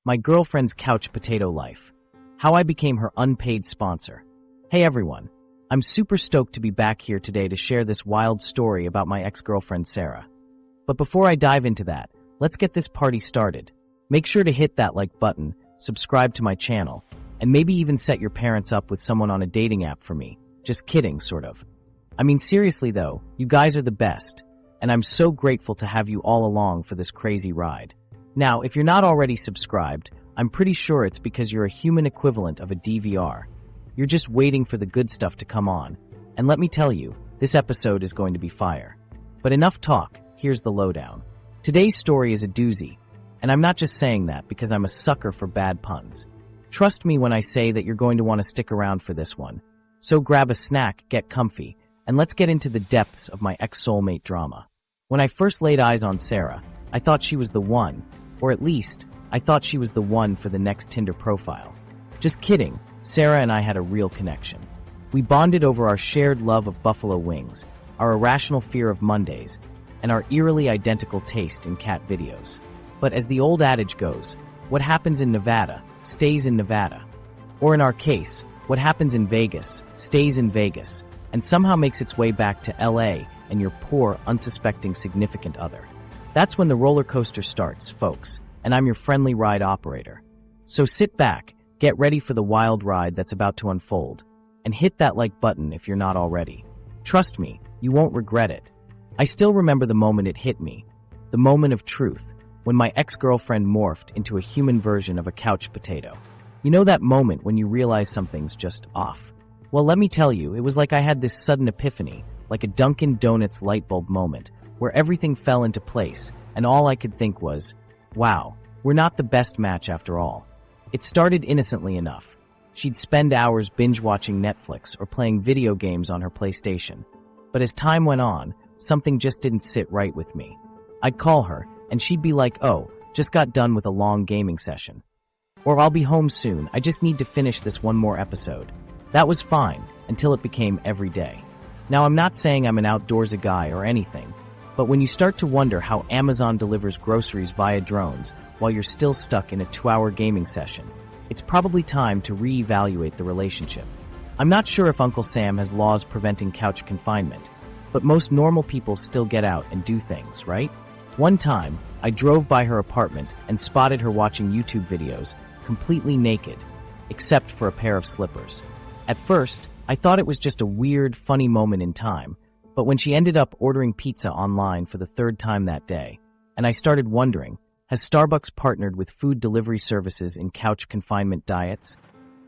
My girlfriend's couch potato life. How I became her unpaid sponsor. Hey everyone, I'm super stoked to be back here today to share this wild story about my ex-girlfriend Sarah. But before I dive into that, let's get this party started. Make sure to hit that like button, subscribe to my channel, and maybe even set your parents up with someone on a dating app for me. Just kidding, sort of. I mean, seriously though, you guys are the best, and I'm so grateful to have you all along for this crazy ride. Now, if you're not already subscribed, I'm pretty sure it's because you're a human equivalent of a DVR. You're just waiting for the good stuff to come on, and let me tell you, this episode is going to be fire. But enough talk, here's the lowdown. Today's story is a doozy, and I'm not just saying that because I'm a sucker for bad puns. Trust me when I say that you're going to want to stick around for this one. So grab a snack, get comfy, and let's get into the depths of my ex-soulmate drama. When I first laid eyes on Sarah, I thought she was the one, or at least, I thought she was the one for the next Tinder profile. Just kidding, Sarah and I had a real connection. We bonded over our shared love of buffalo wings, our irrational fear of Mondays, and our eerily identical taste in cat videos. But as the old adage goes, what happens in Nevada stays in Nevada. Or in our case, what happens in Vegas stays in Vegas, and somehow makes its way back to LA and your poor, unsuspecting significant other. That's when the roller coaster starts, folks, and I'm your friendly ride operator. So sit back, get ready for the wild ride that's about to unfold, and hit that like button if you're not already. Trust me, you won't regret it. I still remember the moment it hit me, the moment of truth, when my ex-girlfriend morphed into a human version of a couch potato. You know that moment when you realize something's just off? Well, let me tell you, it was like I had this sudden epiphany, like a Dunkin' Donuts light bulb moment, where everything fell into place, and all I could think was, wow, we're not the best match after all. It started innocently enough. She'd spend hours binge-watching Netflix or playing video games on her PlayStation. But as time went on, something just didn't sit right with me. I'd call her, and she'd be like, oh, just got done with a long gaming session. Or I'll be home soon, I just need to finish this one more episode. That was fine, until it became every day. Now I'm not saying I'm an outdoorsy guy or anything, but when you start to wonder how Amazon delivers groceries via drones while you're still stuck in a 2-hour gaming session, it's probably time to reevaluate the relationship. I'm not sure if Uncle Sam has laws preventing couch confinement, but most normal people still get out and do things, right? One time, I drove by her apartment and spotted her watching YouTube videos, completely naked, except for a pair of slippers. At first, I thought it was just a weird, funny moment in time, but when she ended up ordering pizza online for the 3rd time that day, and I started wondering, has Starbucks partnered with food delivery services in couch confinement diets?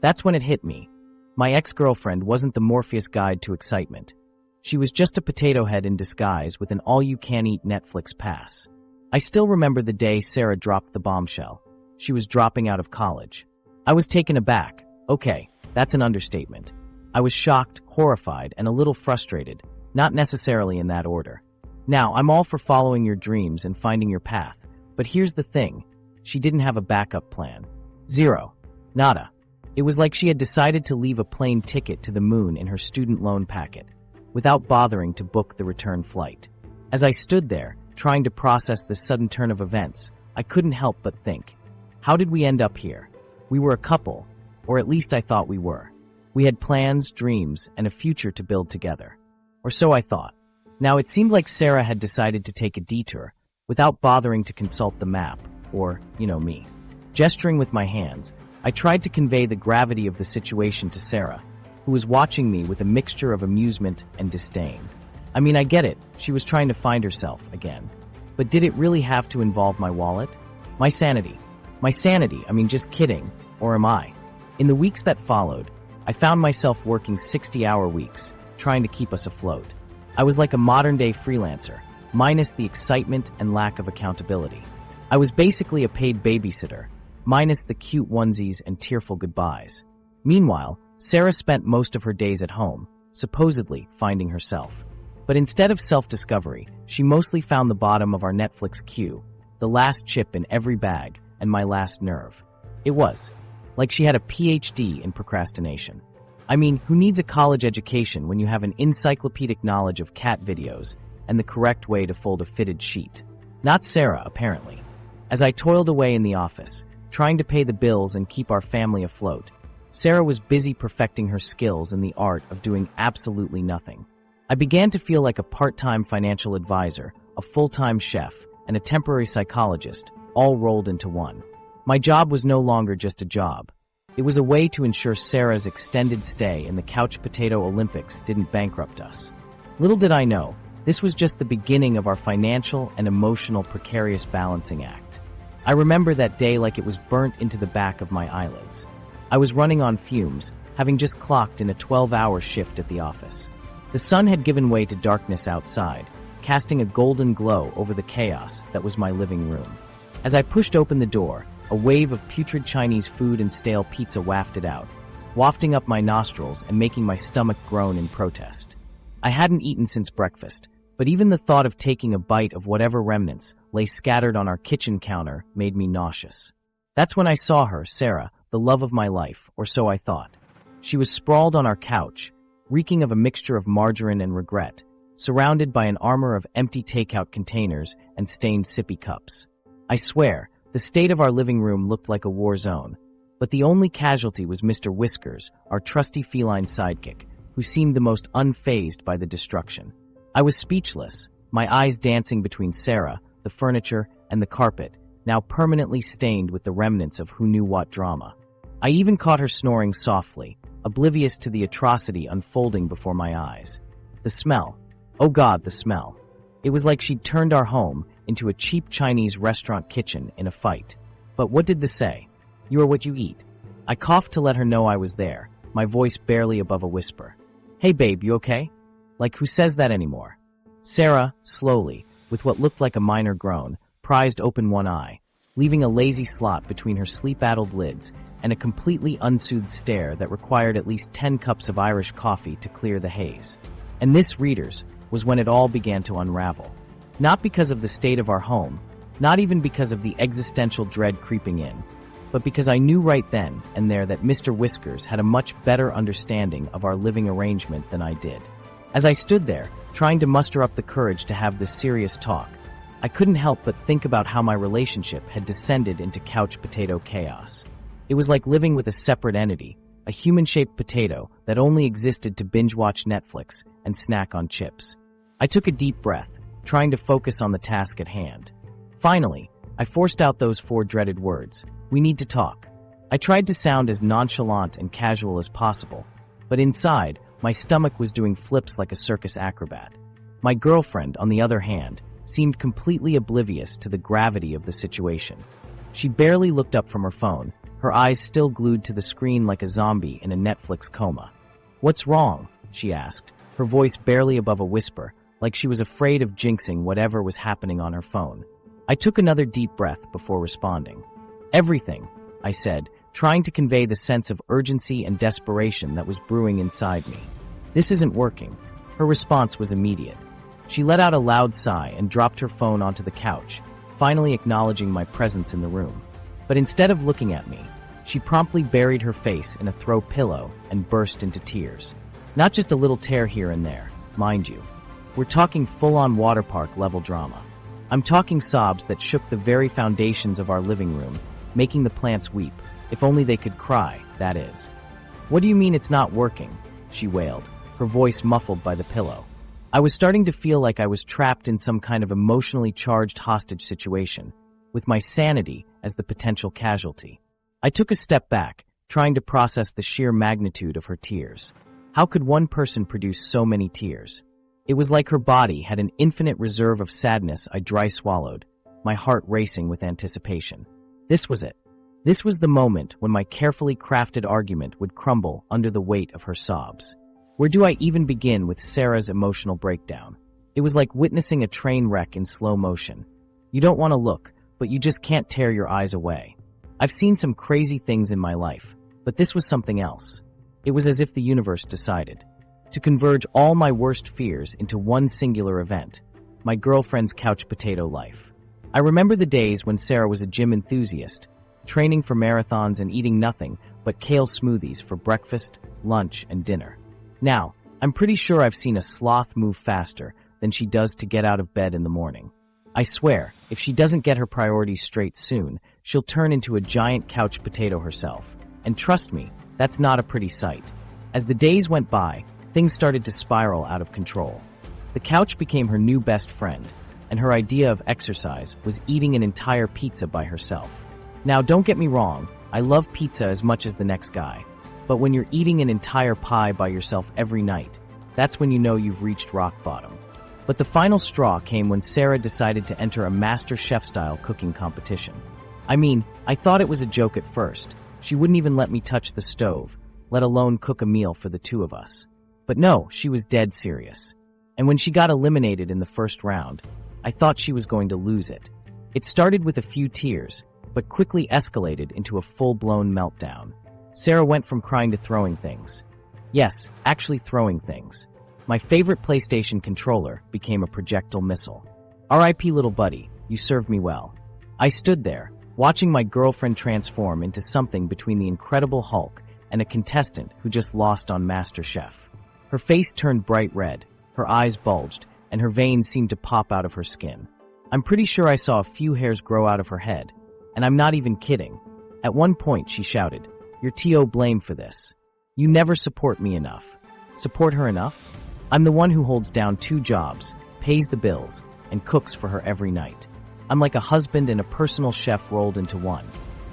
That's when it hit me. My ex-girlfriend wasn't the Morpheus guide to excitement. She was just a potato head in disguise with an all-you-can-eat Netflix pass. I still remember the day Sarah dropped the bombshell. She was dropping out of college. I was taken aback. Okay, that's an understatement. I was shocked, horrified, and a little frustrated, not necessarily in that order. Now, I'm all for following your dreams and finding your path, but here's the thing. She didn't have a backup plan. Zero. Nada. It was like she had decided to leave a plane ticket to the moon in her student loan packet, without bothering to book the return flight. As I stood there, trying to process this sudden turn of events, I couldn't help but think, how did we end up here? We were a couple, or at least I thought we were. We had plans, dreams, and a future to build together. Or so I thought. Now, it seemed like Sarah had decided to take a detour, without bothering to consult the map, or, me. Gesturing with my hands, I tried to convey the gravity of the situation to Sarah, who was watching me with a mixture of amusement and disdain. I mean, I get it, she was trying to find herself again. But did it really have to involve my wallet? My sanity, just kidding, or am I? In the weeks that followed, I found myself working 60-hour weeks, trying to keep us afloat. I was like a modern-day freelancer, minus the excitement and lack of accountability. I was basically a paid babysitter, minus the cute onesies and tearful goodbyes. Meanwhile, Sarah spent most of her days at home, supposedly finding herself. But instead of self-discovery, she mostly found the bottom of our Netflix queue, the last chip in every bag, and my last nerve. It was like she had a PhD in procrastination. I mean, who needs a college education when you have an encyclopedic knowledge of cat videos and the correct way to fold a fitted sheet? Not Sarah, apparently. As I toiled away in the office, trying to pay the bills and keep our family afloat. Sarah was busy perfecting her skills in the art of doing absolutely nothing. I began to feel like a part-time financial advisor, a full-time chef, and a temporary psychologist, all rolled into one. My job was no longer just a job. It was a way to ensure Sarah's extended stay in the Couch Potato Olympics didn't bankrupt us. Little did I know, this was just the beginning of our financial and emotional precarious balancing act. I remember that day like it was burnt into the back of my eyelids. I was running on fumes, having just clocked in a 12-hour shift at the office. The sun had given way to darkness outside, casting a golden glow over the chaos that was my living room. As I pushed open the door, a wave of putrid Chinese food and stale pizza wafted out, wafting up my nostrils and making my stomach groan in protest. I hadn't eaten since breakfast, but even the thought of taking a bite of whatever remnants lay scattered on our kitchen counter made me nauseous. That's when I saw her, Sarah, the love of my life, or so I thought. She was sprawled on our couch, reeking of a mixture of margarine and regret, surrounded by an armor of empty takeout containers and stained sippy cups. I swear, the state of our living room looked like a war zone, but the only casualty was Mr. Whiskers, our trusty feline sidekick, who seemed the most unfazed by the destruction. I was speechless, my eyes dancing between Sarah, the furniture, and the carpet, now permanently stained with the remnants of who knew what drama. I even caught her snoring softly, oblivious to the atrocity unfolding before my eyes. The smell. Oh God, the smell. It was like she'd turned our home into a cheap Chinese restaurant kitchen in a fight. But what did this say? You are what you eat. I coughed to let her know I was there, my voice barely above a whisper. Hey babe, you okay? Like who says that anymore? Sarah, slowly, with what looked like a minor groan, prized open one eye, leaving a lazy slot between her sleep-addled lids and a completely unsoothed stare that required at least 10 cups of Irish coffee to clear the haze. And this, readers, was when it all began to unravel. Not because of the state of our home, not even because of the existential dread creeping in, but because I knew right then and there that Mr. Whiskers had a much better understanding of our living arrangement than I did. As I stood there, trying to muster up the courage to have this serious talk, I couldn't help but think about how my relationship had descended into couch potato chaos. It was like living with a separate entity, a human-shaped potato that only existed to binge-watch Netflix and snack on chips. I took a deep breath, trying to focus on the task at hand. Finally, I forced out those 4 dreaded words, "We need to talk." I tried to sound as nonchalant and casual as possible, but inside, my stomach was doing flips like a circus acrobat. My girlfriend, on the other hand, seemed completely oblivious to the gravity of the situation. She barely looked up from her phone, her eyes still glued to the screen like a zombie in a Netflix coma. "What's wrong?" she asked, her voice barely above a whisper, like she was afraid of jinxing whatever was happening on her phone. I took another deep breath before responding. "Everything," I said, trying to convey the sense of urgency and desperation that was brewing inside me. "This isn't working." Her response was immediate. She let out a loud sigh and dropped her phone onto the couch, finally acknowledging my presence in the room. But instead of looking at me, she promptly buried her face in a throw pillow and burst into tears. Not just a little tear here and there, mind you. We're talking full-on water park level drama. I'm talking sobs that shook the very foundations of our living room, making the plants weep, if only they could cry, that is. "What do you mean it's not working?" she wailed, her voice muffled by the pillow. I was starting to feel like I was trapped in some kind of emotionally charged hostage situation, with my sanity as the potential casualty. I took a step back, trying to process the sheer magnitude of her tears. How could one person produce so many tears? It was like her body had an infinite reserve of sadness I dry swallowed, my heart racing with anticipation. This was it. This was the moment when my carefully crafted argument would crumble under the weight of her sobs. Where do I even begin with Sarah's emotional breakdown? It was like witnessing a train wreck in slow motion. You don't want to look, but you just can't tear your eyes away. I've seen some crazy things in my life, but this was something else. It was as if the universe decided to converge all my worst fears into one singular event, my girlfriend's couch potato life. I remember the days when Sarah was a gym enthusiast, training for marathons and eating nothing but kale smoothies for breakfast, lunch, and dinner. Now, I'm pretty sure I've seen a sloth move faster than she does to get out of bed in the morning. I swear, if she doesn't get her priorities straight soon, she'll turn into a giant couch potato herself. And trust me, that's not a pretty sight. As the days went by, things started to spiral out of control. The couch became her new best friend, and her idea of exercise was eating an entire pizza by herself. Now, don't get me wrong, I love pizza as much as the next guy. But when you're eating an entire pie by yourself every night, that's when you know you've reached rock bottom. But the final straw came when Sarah decided to enter a Master Chef-style cooking competition. I mean, I thought it was a joke at first. She wouldn't even let me touch the stove, let alone cook a meal for the two of us. But no, she was dead serious. And when she got eliminated in the first round, I thought she was going to lose it. It started with a few tears, but quickly escalated into a full-blown meltdown. Sarah went from crying to throwing things. Yes, actually throwing things. My favorite PlayStation controller became a projectile missile. R.I.P. little buddy, you served me well. I stood there, watching my girlfriend transform into something between the Incredible Hulk and a contestant who just lost on MasterChef. Her face turned bright red, her eyes bulged, and her veins seemed to pop out of her skin. I'm pretty sure I saw a few hairs grow out of her head, and I'm not even kidding. At one point, she shouted, "You're T.O. blame for this. You never support me enough." Support her enough? I'm the one who holds down 2 jobs, pays the bills, and cooks for her every night. I'm like a husband and a personal chef rolled into one.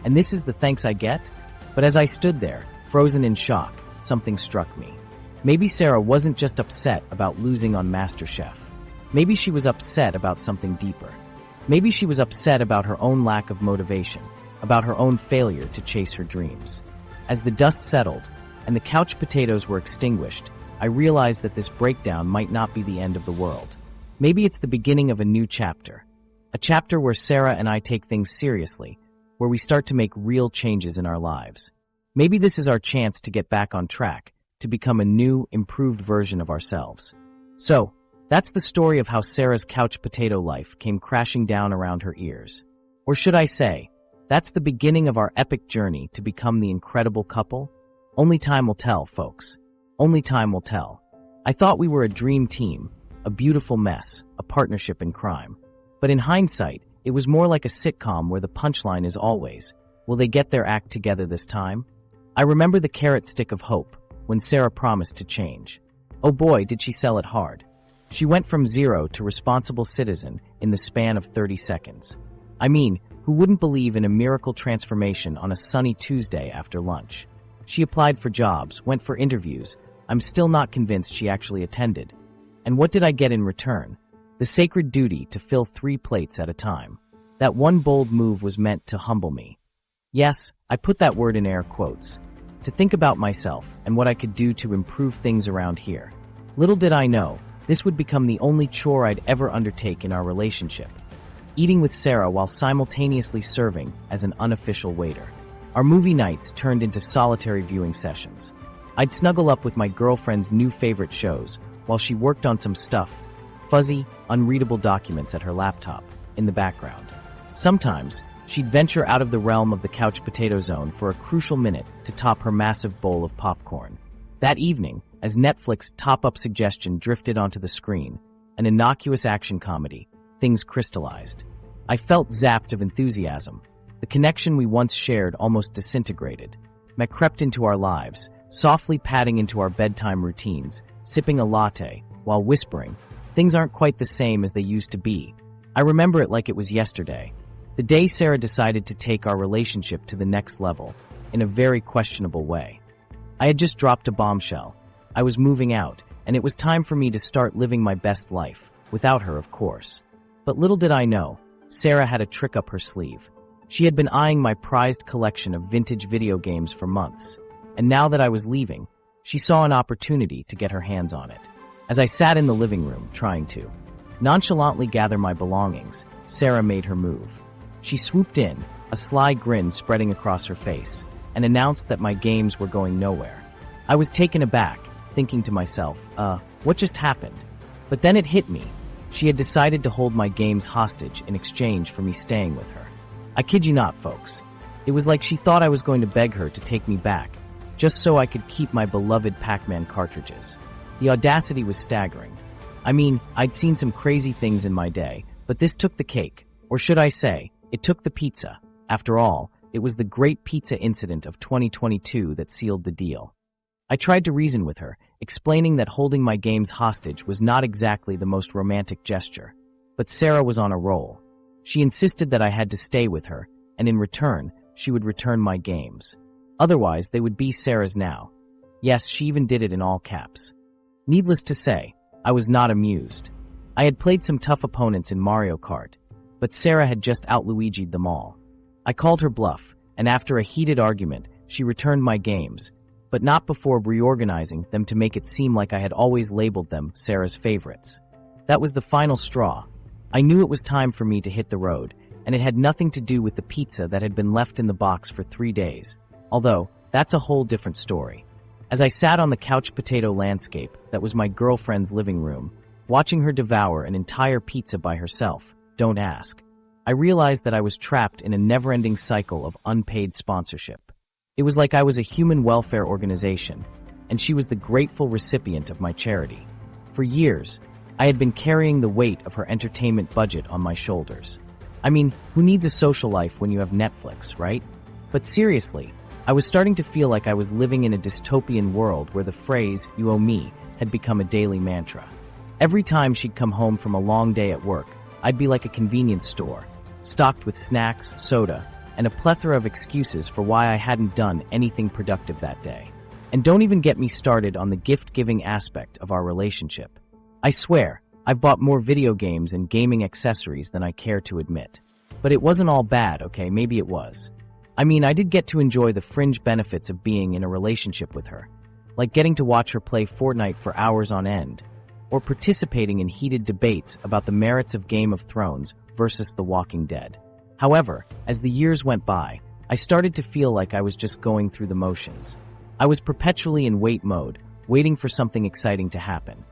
And this is the thanks I get? But as I stood there, frozen in shock, something struck me. Maybe Sarah wasn't just upset about losing on MasterChef. Maybe she was upset about something deeper. Maybe she was upset about her own lack of motivation, about her own failure to chase her dreams. As the dust settled and the couch potatoes were extinguished, I realized that this breakdown might not be the end of the world. Maybe it's the beginning of a new chapter. A chapter where Sarah and I take things seriously, where we start to make real changes in our lives. Maybe this is our chance to get back on track, to become a new, improved version of ourselves. So, that's the story of how Sarah's couch potato life came crashing down around her ears. Or should I say, that's the beginning of our epic journey to become the incredible couple? Only time will tell, folks. Only time will tell. I thought we were a dream team, a beautiful mess, a partnership in crime. But in hindsight, it was more like a sitcom where the punchline is always, will they get their act together this time? I remember the carrot stick of hope when Sarah promised to change. Oh boy, did she sell it hard. She went from zero to responsible citizen in the span of 30 seconds. I mean, who wouldn't believe in a miracle transformation on a sunny Tuesday after lunch? She applied for jobs, went for interviews. I'm still not convinced she actually attended. And what did I get in return? The sacred duty to fill 3 plates at a time. That one bold move was meant to humble me. Yes, I put that word in air quotes. To think about myself and what I could do to improve things around here. Little did I know, this would become the only chore I'd ever undertake in our relationship. Eating with Sarah while simultaneously serving as an unofficial waiter. Our movie nights turned into solitary viewing sessions. I'd snuggle up with my girlfriend's new favorite shows while she worked on some stuff, fuzzy, unreadable documents at her laptop, in the background. Sometimes, she'd venture out of the realm of the couch potato zone for a crucial minute to top her massive bowl of popcorn. That evening, as Netflix top-up suggestion drifted onto the screen, an innocuous action comedy, things crystallized. I felt zapped of enthusiasm. The connection we once shared almost disintegrated. Matt crept into our lives, softly padding into our bedtime routines, sipping a latte, while whispering, "Things aren't quite the same as they used to be." I remember it like it was yesterday. The day Sarah decided to take our relationship to the next level, in a very questionable way. I had just dropped a bombshell. I was moving out, and it was time for me to start living my best life, without her, of course. But little did I know, Sarah had a trick up her sleeve. She had been eyeing my prized collection of vintage video games for months, and now that I was leaving, she saw an opportunity to get her hands on it. As I sat in the living room, trying to nonchalantly gather my belongings, Sarah made her move. She swooped in, a sly grin spreading across her face, and announced that my games were going nowhere. I was taken aback, thinking to myself, what just happened? But then it hit me. She had decided to hold my games hostage in exchange for me staying with her. I kid you not, folks. It was like she thought I was going to beg her to take me back, just so I could keep my beloved Pac-Man cartridges. The audacity was staggering. I mean, I'd seen some crazy things in my day, But this took the cake, or should I say, it took the pizza. After all, it was the great pizza incident of 2022 that sealed the deal. I tried to reason with her, explaining that holding my games hostage was not exactly the most romantic gesture. But Sarah was on a roll. She insisted that I had to stay with her, and in return, she would return my games. Otherwise, they would be Sarah's now. Yes, she even did it in all caps. Needless to say, I was not amused. I had played some tough opponents in Mario Kart, but Sarah had just out-Luigi'd them all. I called her bluff, and after a heated argument, she returned my games, but not before reorganizing them to make it seem like I had always labeled them Sarah's favorites. That was the final straw. I knew it was time for me to hit the road, and it had nothing to do with the pizza that had been left in the box for 3 days. Although, that's a whole different story. As I sat on the couch potato landscape that was my girlfriend's living room, watching her devour an entire pizza by herself, don't ask, I realized that I was trapped in a never-ending cycle of unpaid sponsorship. It was like I was a human welfare organization, and she was the grateful recipient of my charity. For years, I had been carrying the weight of her entertainment budget on my shoulders. I mean, who needs a social life when you have Netflix, right? But seriously, I was starting to feel like I was living in a dystopian world where the phrase, "you owe me," had become a daily mantra. Every time she'd come home from a long day at work, I'd be like a convenience store, stocked with snacks, soda, and a plethora of excuses for why I hadn't done anything productive that day. And don't even get me started on the gift-giving aspect of our relationship. I swear, I've bought more video games and gaming accessories than I care to admit. But it wasn't all bad, okay? Maybe it was. I mean, I did get to enjoy the fringe benefits of being in a relationship with her, like getting to watch her play Fortnite for hours on end, or participating in heated debates about the merits of Game of Thrones versus The Walking Dead. However, as the years went by, I started to feel like I was just going through the motions. I was perpetually in wait mode, waiting for something exciting to happen.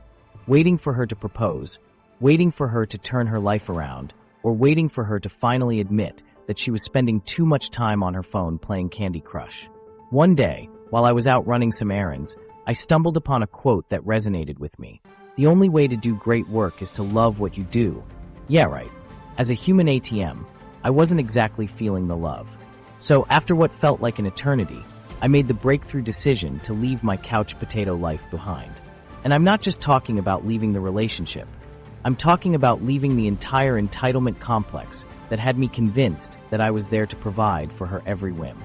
Waiting for her to propose, waiting for her to turn her life around, or waiting for her to finally admit that she was spending too much time on her phone playing Candy Crush. One day, while I was out running some errands, I stumbled upon a quote that resonated with me. The only way to do great work is to love what you do. Yeah, right. As a human ATM, I wasn't exactly feeling the love. So after what felt like an eternity, I made the breakthrough decision to leave my couch potato life behind. And I'm not just talking about leaving the relationship. I'm talking about leaving the entire entitlement complex that had me convinced that I was there to provide for her every whim.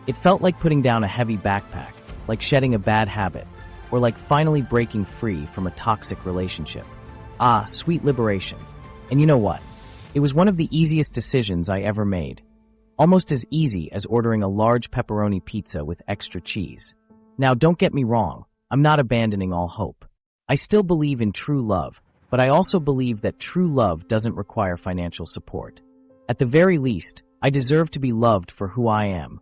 It felt like putting down a heavy backpack, like shedding a bad habit, or like finally breaking free from a toxic relationship. Ah, sweet liberation. And you know what? It was one of the easiest decisions I ever made. Almost as easy as ordering a large pepperoni pizza with extra cheese. Now, don't get me wrong. I'm not abandoning all hope. I still believe in true love, but I also believe that true love doesn't require financial support. At the very least, I deserve to be loved for who I am.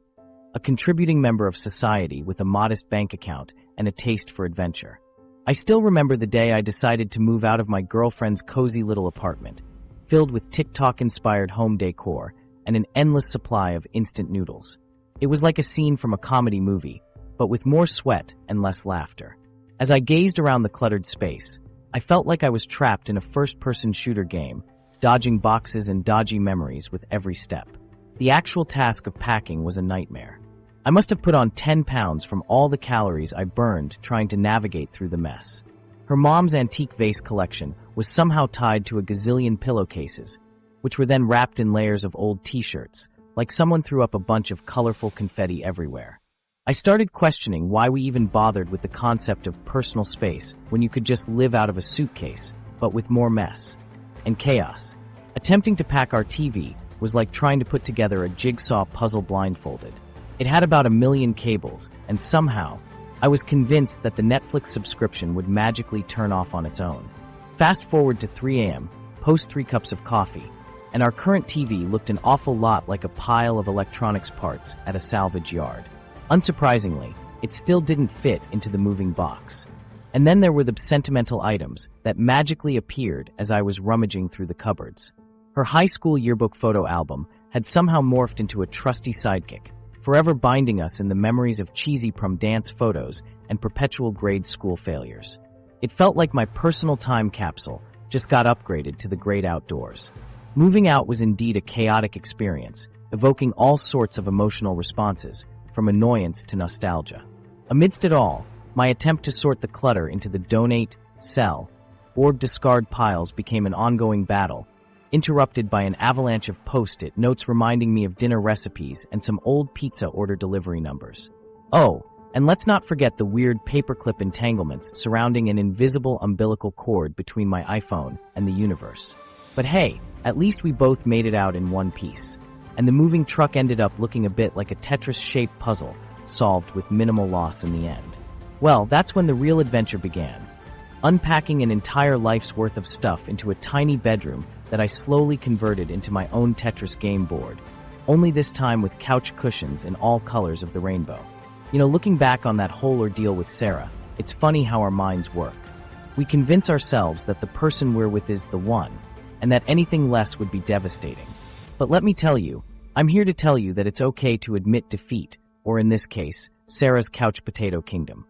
A contributing member of society with a modest bank account and a taste for adventure. I still remember the day I decided to move out of my girlfriend's cozy little apartment, filled with TikTok-inspired home decor and an endless supply of instant noodles. It was like a scene from a comedy movie, but with more sweat and less laughter. As I gazed around the cluttered space, I felt like I was trapped in a first-person shooter game, dodging boxes and dodgy memories with every step. The actual task of packing was a nightmare. I must have put on 10 pounds from all the calories I burned trying to navigate through the mess. Her mom's antique vase collection was somehow tied to a gazillion pillowcases, which were then wrapped in layers of old t-shirts, like someone threw up a bunch of colorful confetti everywhere. I started questioning why we even bothered with the concept of personal space when you could just live out of a suitcase, but with more mess and chaos. Attempting to pack our TV was like trying to put together a jigsaw puzzle blindfolded. It had about 1 million cables, and somehow, I was convinced that the Netflix subscription would magically turn off on its own. Fast forward to 3 a.m., post 3 cups of coffee, and our current TV looked an awful lot like a pile of electronics parts at a salvage yard. Unsurprisingly, it still didn't fit into the moving box. And then there were the sentimental items that magically appeared as I was rummaging through the cupboards. Her high school yearbook photo album had somehow morphed into a trusty sidekick, forever binding us in the memories of cheesy prom dance photos and perpetual grade school failures. It felt like my personal time capsule just got upgraded to the great outdoors. Moving out was indeed a chaotic experience, evoking all sorts of emotional responses, from annoyance to nostalgia. Amidst it all, my attempt to sort the clutter into the donate, sell, or discard piles became an ongoing battle, interrupted by an avalanche of Post-it notes reminding me of dinner recipes and some old pizza order delivery numbers. Oh, and let's not forget the weird paperclip entanglements surrounding an invisible umbilical cord between my iPhone and the universe. But hey, at least we both made it out in one piece. And the moving truck ended up looking a bit like a Tetris-shaped puzzle, solved with minimal loss in the end. Well, that's when the real adventure began. Unpacking an entire life's worth of stuff into a tiny bedroom that I slowly converted into my own Tetris game board, only this time with couch cushions in all colors of the rainbow. You know, looking back on that whole ordeal with Sarah, it's funny how our minds work. We convince ourselves that the person we're with is the one, and that anything less would be devastating. But let me tell you, I'm here to tell you that it's okay to admit defeat, or in this case, Sarah's couch potato kingdom.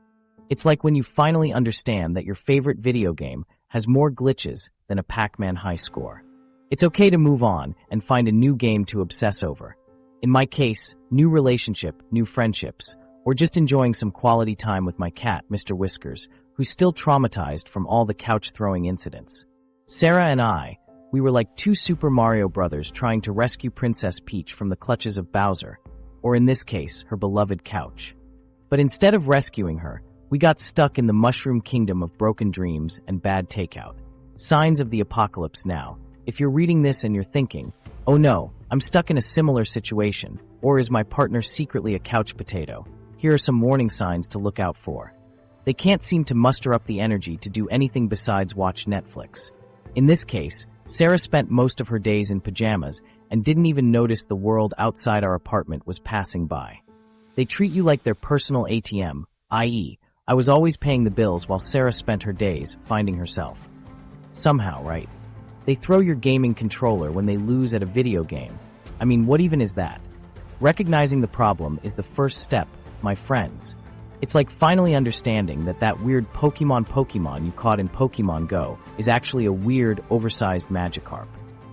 It's like when you finally understand that your favorite video game has more glitches than a Pac-Man high score. It's okay to move on and find a new game to obsess over. In my case, new relationship, new friendships, or just enjoying some quality time with my cat, Mr. Whiskers, who's still traumatized from all the couch-throwing incidents. Sarah and I, we were like two Super Mario brothers trying to rescue Princess Peach from the clutches of Bowser, or in this case, her beloved couch. But instead of rescuing her, we got stuck in the mushroom kingdom of broken dreams and bad takeout. Signs of the apocalypse now. If you're reading this and you're thinking, oh no, I'm stuck in a similar situation, or is my partner secretly a couch potato? Here are some warning signs to look out for. They can't seem to muster up the energy to do anything besides watch Netflix. In this case, Sarah spent most of her days in pajamas and didn't even notice the world outside our apartment was passing by. They treat you like their personal ATM, i.e., I was always paying the bills while Sarah spent her days finding herself. Somehow, right? They throw your gaming controller when they lose at a video game. I mean, what even is that? Recognizing the problem is the first step, my friends. It's like finally understanding that that weird Pokemon you caught in Pokemon Go is actually a weird, oversized Magikarp.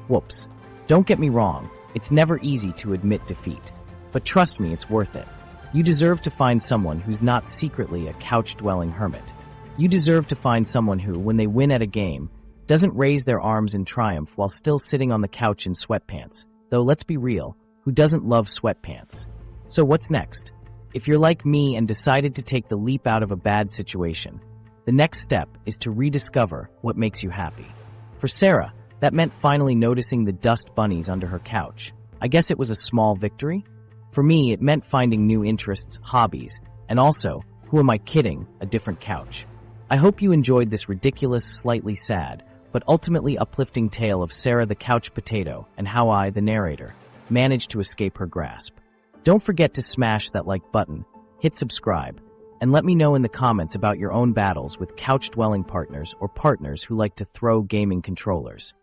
Whoops. Don't get me wrong, it's never easy to admit defeat. But trust me, it's worth it. You deserve to find someone who's not secretly a couch-dwelling hermit. You deserve to find someone who, when they win at a game, doesn't raise their arms in triumph while still sitting on the couch in sweatpants. Though let's be real, who doesn't love sweatpants? So what's next? If you're like me and decided to take the leap out of a bad situation, the next step is to rediscover what makes you happy. For Sarah, that meant finally noticing the dust bunnies under her couch. I guess it was a small victory? For me, it meant finding new interests, hobbies, and also, who am I kidding, a different couch. I hope you enjoyed this ridiculous, slightly sad, but ultimately uplifting tale of Sarah the couch potato and how I, the narrator, managed to escape her grasp. Don't forget to smash that like button, hit subscribe, and let me know in the comments about your own battles with couch-dwelling partners or partners who like to throw gaming controllers.